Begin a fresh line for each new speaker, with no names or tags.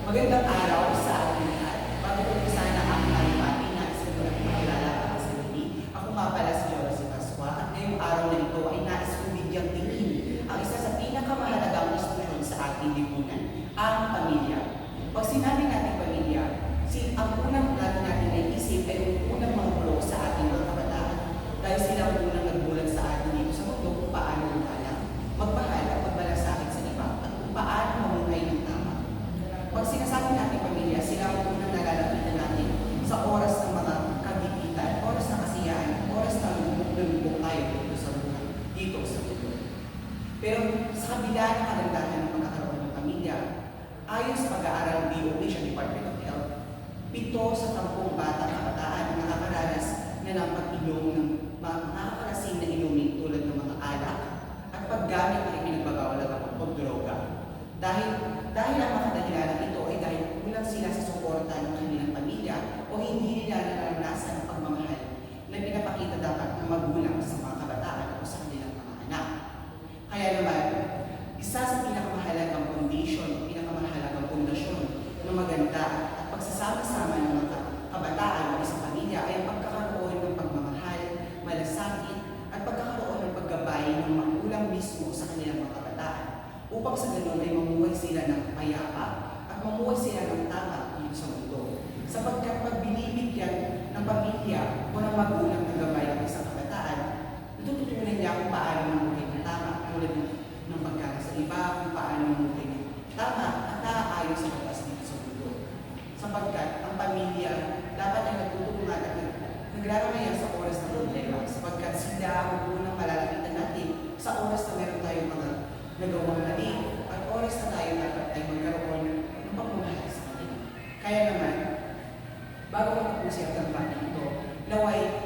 Magandang araw sa ating lahat. Bago ko umpisahan ang aking alibati, nais ko lang makilala ang aking sarili. Ako nga pala si Josie Pascua at ngayong araw na ito ay nais kong bigyang tingin ang isa sa pinakamahalagang institusyon sa ating lipunan, ang pamilya. Pag sinabi natin pamilya, ang unang lagi natin naisip ay yung unang mga bulok sa ating mga kabataan. Dahil sila ang unang nagbulat sa atin dito sa mundo kung paano umalang, magmahal at magbalasakit sa iba at kung paano mamuhay ng tama. Pag sinasabi natin pamilya, sila ang unang nalalapitan natin sa oras ng mga kagipitan, oras ng kasiyahan, oras ng lumubog tayo dito sa mundo. Pero sa kabila ng kagandahan ng pagkakaroon ng pamilya, ayon sa pag-aaral ng DOH sa Department of Health, 7 sa 10 batang kabataan ang nakakaranas na ng pag-inom ng mga nakakarasin na inumin tulad ng mga alak at paggamit ng ipinagbabawal na pagdroga. Dahil ang mga dahilan ito ay dahil kulang sila sa suporta ng kanilang pamilya o hindi nila naranasan ang pagmamahal na pinapakita dapat ng magulang sa mga kabataan o sa kanilang mga anak. Kaya naman, isa sa pinakamahalagang foundation, pinakamahalagang pundasyon ng maganda at pagsasama-sama ng mga kabataan o isang pamilya ay ang pagkakaroon ng pagmamahal, malasakit at pagkakaroon ng paggabay ng magulang mismo sa kanilang mga kabataan upang sa ganun ay mamuhay sila ng payapa at mamuhay sila ng tama dito sa mundo. Sapagkat pag binibigyan ng pamilya o ng magulang ng gabay ng isang kabataan, natututunan niya kung paano mamuhay ng tama tulad ng pagkaka sa iba, kung paano mamuhay ng tama at naaayon sa batas dito sa mundo. Sapagkat ang pamilya dapat ay nagtutulungan at nagraramayan sa oras ng problema sapagkat sila ang unang malalapitan natin sa oras na meron tayong mga nagawang mali at oras na tayo dapat ay magkaroon ng pagmamahal sa kanila. Kaya naman, bago matapusin ang trabaho ito, naway